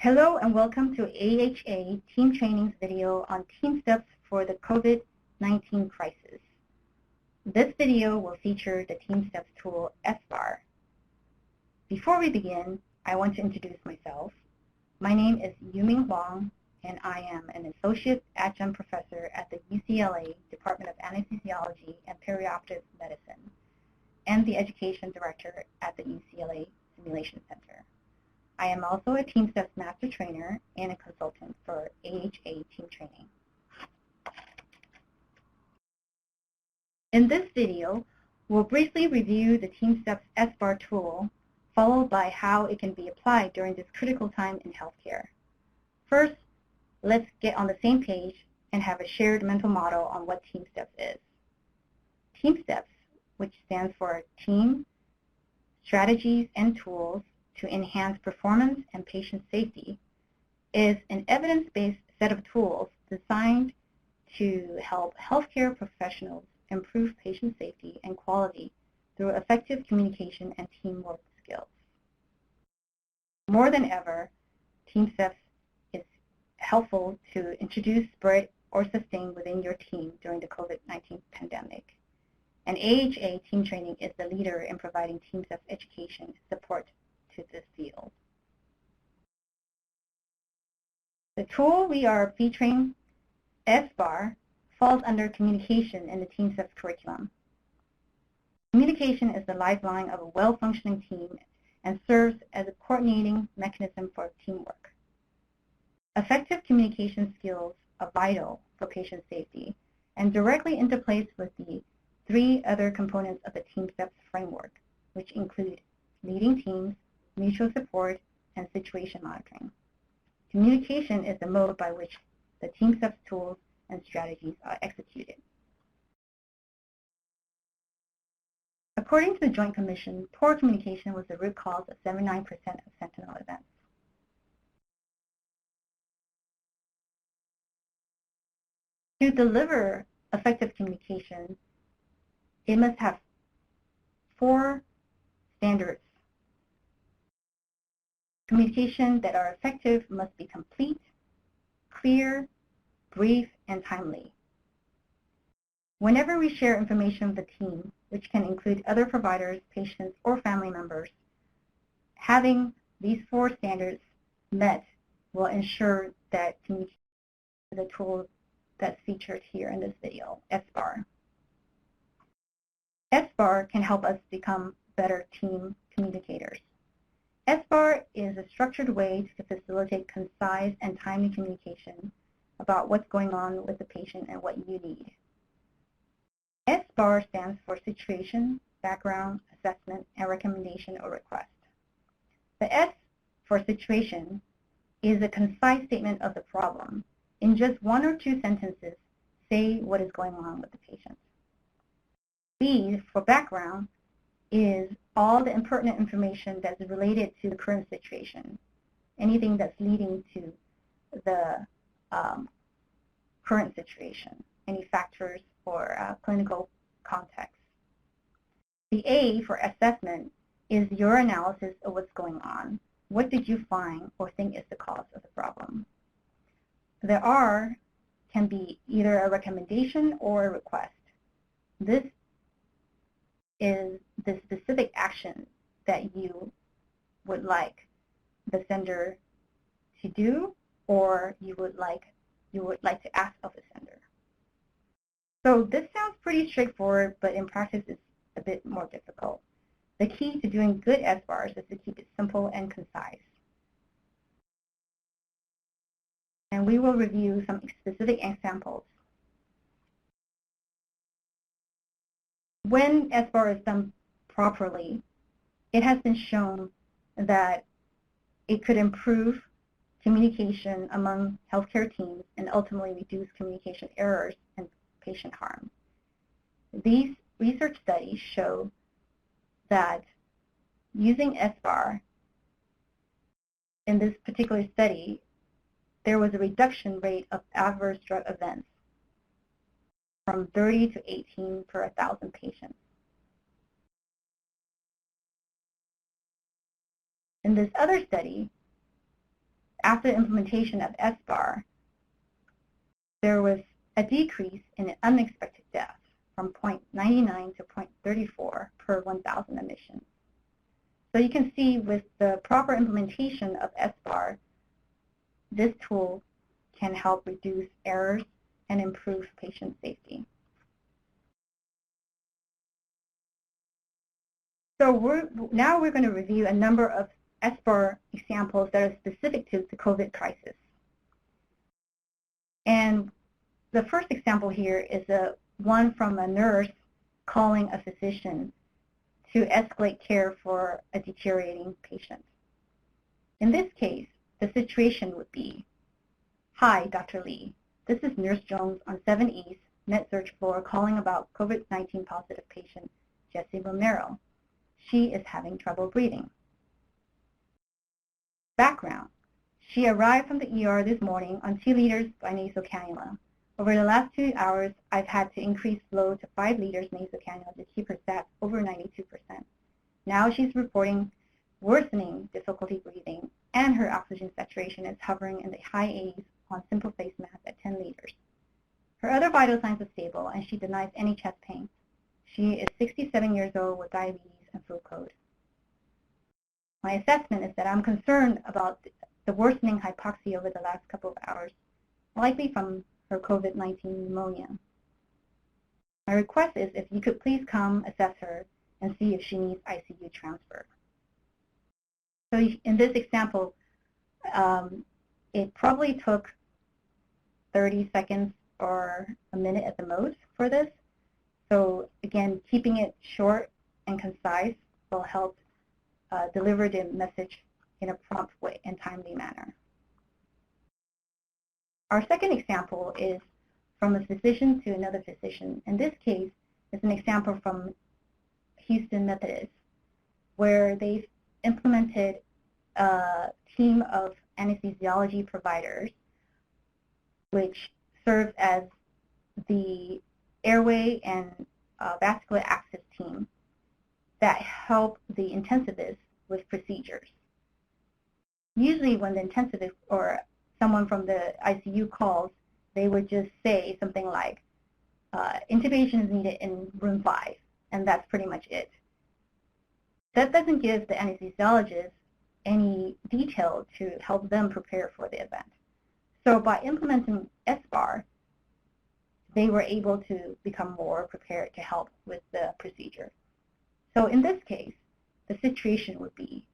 Hello and welcome to AHA Team Training's video on TeamSTEPPS for the COVID-19 crisis. This video will feature the TeamSTEPPS tool SBAR. Before we begin, I want to introduce myself. My name is Yuming Huang, and I am an Associate Adjunct Professor at the UCLA Department of Anesthesiology and Perioperative Medicine, and the Education Director at the UCLA Simulation Center. I am also a TeamSTEPPS Master Trainer and a consultant for AHA Team Training. In this video, we'll briefly review the TeamSTEPPS SBAR tool, followed by how it can be applied during this critical time in healthcare. First, let's get on the same page and have a shared mental model on what TeamSTEPPS is. TeamSTEPPS, which stands for Team, Strategies, and Tools to Enhance Performance and Patient Safety, is an evidence-based set of tools designed to help healthcare professionals improve patient safety and quality through effective communication and teamwork skills. More than ever, TeamSTEPPS is helpful to introduce, spread, or sustain within your team during the COVID-19 pandemic. And AHA Team Training is the leader in providing TeamSTEPPS education support to this field. The tool we are featuring, SBAR, falls under communication in the TeamSTEPPS curriculum. Communication is the lifeline of a well-functioning team and serves as a coordinating mechanism for teamwork. Effective communication skills are vital for patient safety and directly interplace with the three other components of the TeamSTEPPS framework, which include leading teams, mutual support, and situation monitoring. Communication is the mode by which the TeamSTEPPS tools and strategies are executed. According to the Joint Commission, poor communication was the root cause of 79% of sentinel events. To deliver effective communication, it must have 4 standards. Communication that are effective must be complete, clear, brief, and timely. Whenever we share information with the team, which can include other providers, patients, or family members, having these 4 standards met will ensure that communication is the tool that's featured here in this video, SBAR. SBAR can help us become better team communicators. SBAR is a structured way to facilitate concise and timely communication about what's going on with the patient and what you need. SBAR stands for Situation, Background, Assessment, and Recommendation or Request. The S for Situation is a concise statement of the problem. In just 1 or 2 sentences, say what is going on with the patient. B for Background is all the pertinent information that's related to the current situation, anything that's leading to the current situation, any factors or clinical context. The A for Assessment is your analysis of what's going on. What did you find or think is the cause of the problem? The R can be either a recommendation or a request. This is the specific action that you would like the sender to do, or you would like to ask of the sender. So this sounds pretty straightforward, but in practice it's a bit more difficult. The key to doing good SBARs is to keep it simple and concise. And we will review some specific examples. When SBAR is done properly, it has been shown that it could improve communication among healthcare teams and ultimately reduce communication errors and patient harm. These research studies show that using SBAR, in this particular study, there was a reduction rate of adverse drug events from 30 to 18 per 1,000 patients. In this other study, after implementation of SBAR, there was a decrease in unexpected deaths from 0.99 to 0.34 per 1,000 admissions. So you can see with the proper implementation of SBAR, this tool can help reduce errors and improve patient safety. So now we're going to review a number of SBAR examples that are specific to the COVID crisis. And the first example here is one from a nurse calling a physician to escalate care for a deteriorating patient. In this case, the situation would be, "Hi, Dr. Lee. This is Nurse Jones on 7 East, Med-Surg floor, calling about COVID-19 positive patient Jessie Romero. She is having trouble breathing." Background: she arrived from the ER this morning on 2 liters by nasal cannula. Over the last 2 hours, I've had to increase flow to 5 liters nasal cannula to keep her SAT over 92%. Now she's reporting worsening difficulty breathing, and her oxygen saturation is hovering in the high 80s on simple face mask at 10 liters. Her other vital signs are stable, and she denies any chest pain. She is 67 years old with diabetes and flu code. My assessment is that I'm concerned about the worsening hypoxia over the last couple of hours, likely from her COVID-19 pneumonia. My request is if you could please come assess her and see if she needs ICU transfer. So in this example, it probably took 30 seconds or a minute at the most for this. So again, keeping it short and concise will help deliver the message in a prompt way and timely manner. Our second example is from a physician to another physician. In this case, it's an example from Houston Methodist, where they've implemented a team of anesthesiology providers, which serves as the airway and vascular access team that help the intensivists with procedures. Usually when the intensivist or someone from the ICU calls, they would just say something like, intubation is needed in room 5, and that's pretty much it. That doesn't give the anesthesiologist any detail to help them prepare for the event. So by implementing SBAR, they were able to become more prepared to help with the procedure. So in this case, the situation would be,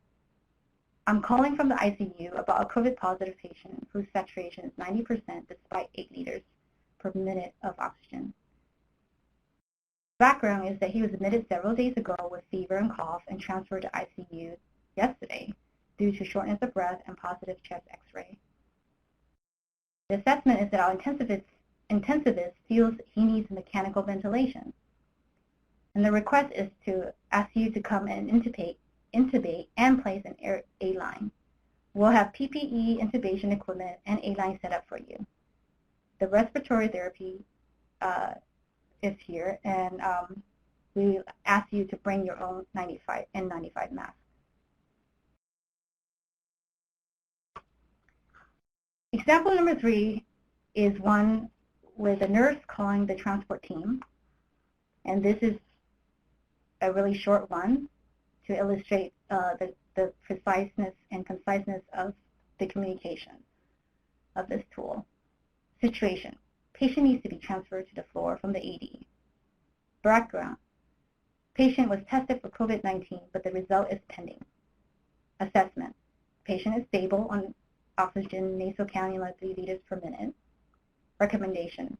I'm calling from the ICU about a COVID-positive patient whose saturation is 90% despite 8 liters per minute of oxygen. Background is that he was admitted several days ago with fever and cough and transferred to ICU yesterday due to shortness of breath and positive chest X-ray. The assessment is that our intensivist feels he needs mechanical ventilation. And the request is to ask you to come and intubate and place an A-line. We'll have PPE, intubation equipment, and A-line set up for you. The respiratory therapy is here, and we ask you to bring your own N95 mask. Example number 3 is one with a nurse calling the transport team, and this is a really short one to illustrate the preciseness and conciseness of the communication of this tool. Situation: patient needs to be transferred to the floor from the ED. Background: patient was tested for COVID-19, but the result is pending. Assessment: patient is stable on oxygen nasal cannula 3 liters per minute. Recommendation: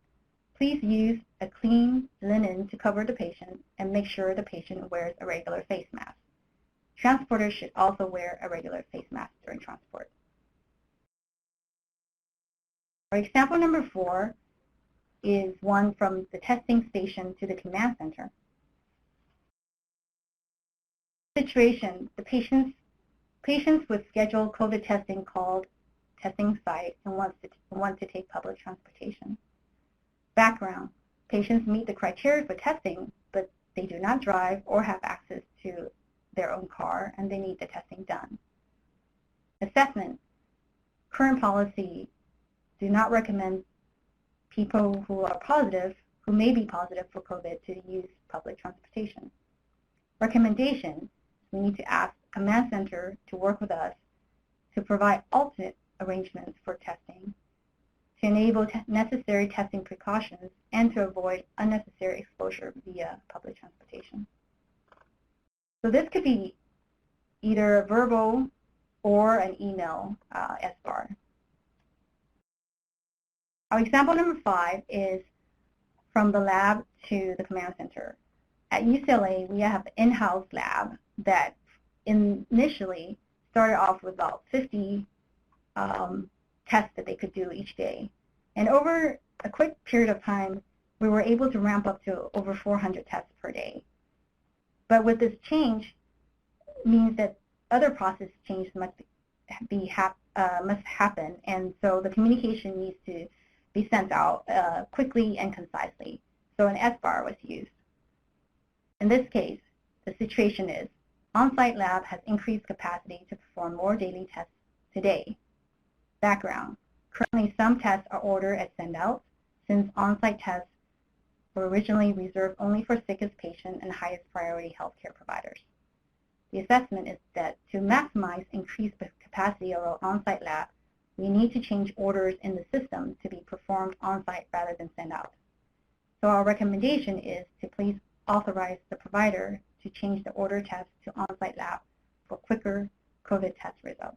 please use a clean linen to cover the patient and make sure the patient wears a regular face mask. Transporters should also wear a regular face mask during transport. Our example number 4 is one from the testing station to the command center. Situation: the patients with scheduled COVID testing called testing site and want to take public transportation. Background: patients meet the criteria for testing, but they do not drive or have access to their own car, and they need the testing done. Assessment: current policy do not recommend people who are positive, who may be positive for COVID, to use public transportation. Recommendation, we need to ask Command Center to work with us to provide alternate arrangements for testing, to enable necessary testing precautions, and to avoid unnecessary exposure via public transportation. So this could be either a verbal or an email SBAR. Our example number 5 is from the lab to the command center. At UCLA, we have an in-house lab that initially started off with about 50 tests that they could do each day. And over a quick period of time, we were able to ramp up to over 400 tests per day. But with this change, means that other process changes must happen, and so the communication needs to be sent out quickly and concisely. So an SBAR was used. In this case, the situation is on-site lab has increased capacity to perform more daily tests today. Background: currently some tests are ordered as send-out, since on-site tests were originally reserved only for sickest patients and highest priority healthcare providers. The assessment is that to maximize increased capacity of our on-site lab, we need to change orders in the system to be performed on-site rather than sent out. So our recommendation is to please authorize the provider to change the order test to on-site lab for quicker COVID test results.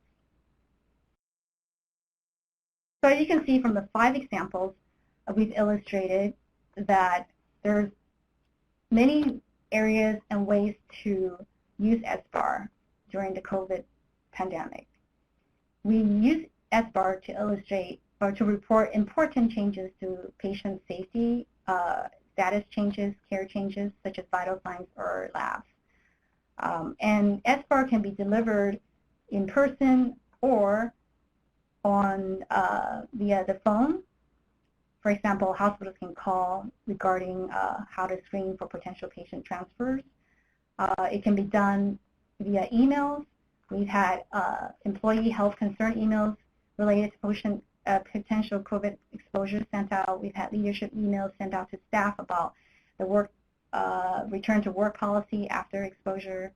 So as you can see from the 5 examples, we've illustrated that there's many areas and ways to use SBAR during the COVID pandemic. We use SBAR to illustrate or to report important changes to patient safety, status changes, care changes, such as vital signs or labs. And SBAR can be delivered in person or on via the phone. For example, hospitals can call regarding how to screen for potential patient transfers. It can be done via emails. We've had employee health concern emails related to potential COVID exposure sent out. We've had leadership emails sent out to staff about the work return to work policy after exposure.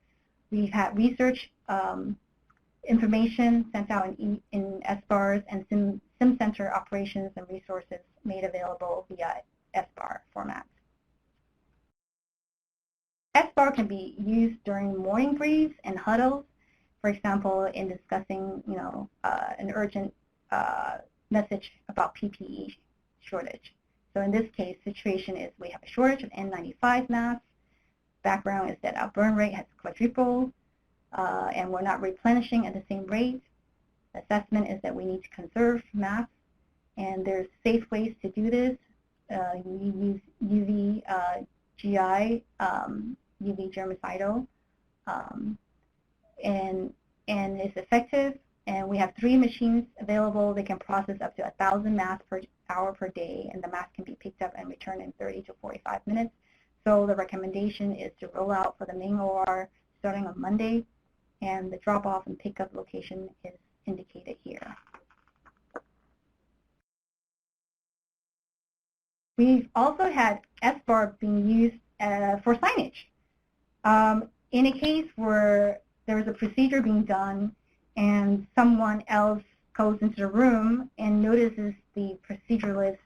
We've had research information sent out in SBARs, and SIM center operations and resources made available via SBAR formats. SBAR can be used during morning briefs and huddles, for example, in discussing, an urgent message about PPE shortage. So in this case, situation is we have a shortage of N95 masks. Background is that our burn rate has quadrupled, and we're not replenishing at the same rate. Assessment is that we need to conserve masks, and there's safe ways to do this. We use UV GI, UV germicidal, and it's effective. And we have 3 machines available. They can process up to 1,000 masks per hour per day, and the mask can be picked up and returned in 30 to 45 minutes. So the recommendation is to roll out for the main OR starting on Monday, and the drop-off and pickup location is indicated here. We've also had SBAR being used for signage. In a case where there's a procedure being done and someone else goes into the room and notices the proceduralist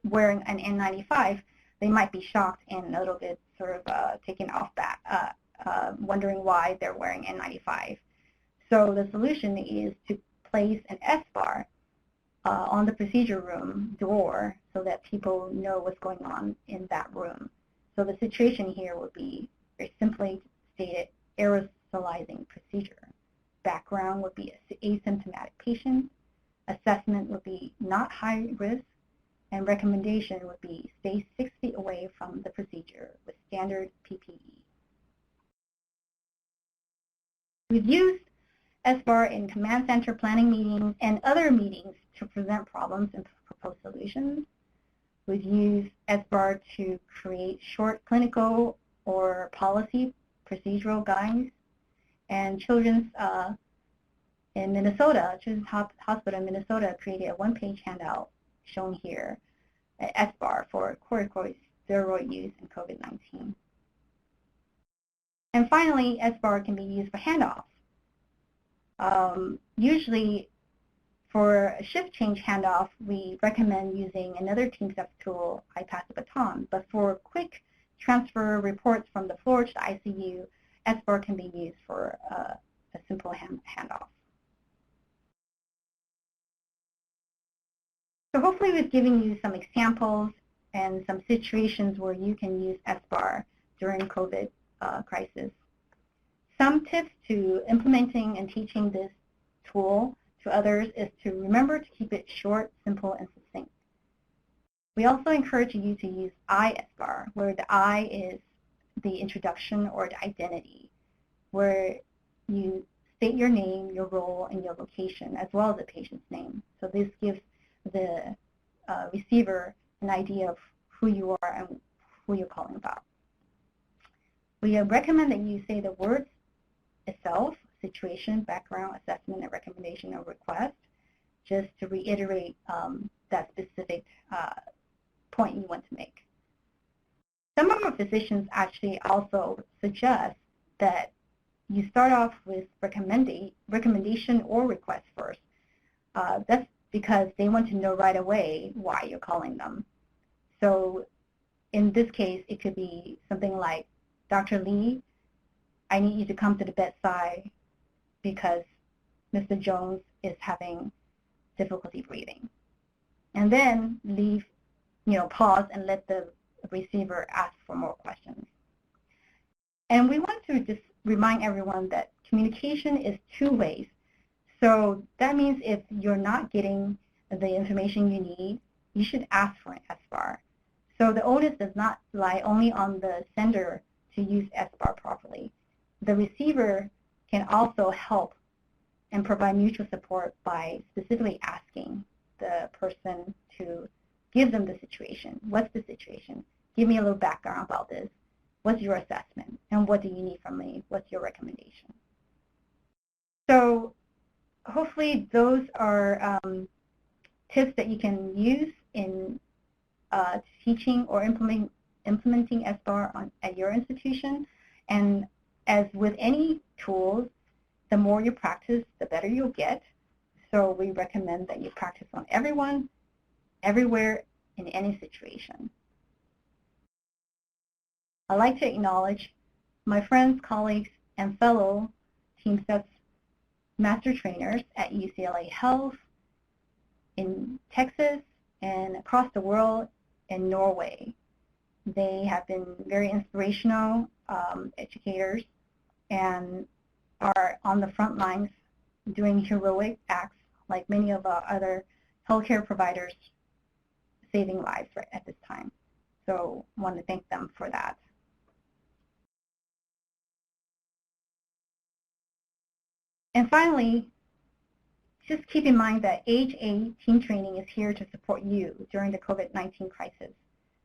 wearing an N95, they might be shocked and a little bit sort of taken off back, wondering why they're wearing N95. So the solution is to place an SBAR on the procedure room door so that people know what's going on in that room. So the situation here would be very simply stated, aerosolizing procedure. Background would be asymptomatic patient. Assessment would be not high risk. And recommendation would be stay 6 feet away from the procedure with standard PPE. We've used SBAR in command center planning meetings and other meetings to present problems and propose solutions. We've used SBAR to create short clinical or policy procedural guides and children's In Minnesota, Children's Hospital in Minnesota created a one-page handout shown here at SBAR for corticosteroid use in COVID-19. And finally, SBAR can be used for handoffs. Usually, for a shift change handoff, we recommend using another TeamSTEPPS tool, I Pass the Baton. But for quick transfer reports from the floor to the ICU, SBAR can be used for a simple handoff. So hopefully we've given you some examples and some situations where you can use SBAR during COVID crisis. Some tips to implementing and teaching this tool to others is to remember to keep it short, simple, and succinct. We also encourage you to use I-SBAR, where the I is the introduction or the identity, where you state your name, your role, and your location, as well as the patient's name. So this gives the receiver an idea of who you are and who you're calling about. We recommend that you say the words itself, situation, background, assessment, and recommendation or request, just to reiterate that specific point you want to make. Some of our physicians actually also suggest that you start off with recommendation or request first. That's because they want to know right away why you're calling them. So in this case, it could be something like, Dr. Lee, I need you to come to the bedside because Mr. Jones is having difficulty breathing. And then pause and let the receiver ask for more questions. And we want to just remind everyone that communication is two ways. So that means if you're not getting the information you need, you should ask for an SBAR. So the onus does not lie only on the sender to use SBAR properly. The receiver can also help and provide mutual support by specifically asking the person to give them the situation. What's the situation? Give me a little background about this. What's your assessment? And what do you need from me? What's your recommendation? So hopefully those are tips that you can use in teaching or implementing SBAR at your institution. And as with any tools, the more you practice, the better you'll get. So we recommend that you practice on everyone, everywhere, in any situation. I'd like to acknowledge my friends, colleagues, and fellow TeamSTEPPS master trainers at UCLA Health, in Texas, and across the world in Norway. They have been very inspirational educators and are on the front lines doing heroic acts like many of our other healthcare providers, saving lives right at this time. So I want to thank them for that. And finally, just keep in mind that Age 8 team training is here to support you during the COVID-19 crisis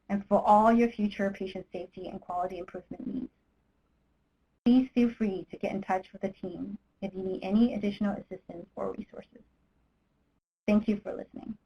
and for all your future patient safety and quality improvement needs. Please feel free to get in touch with the team if you need any additional assistance or resources. Thank you for listening.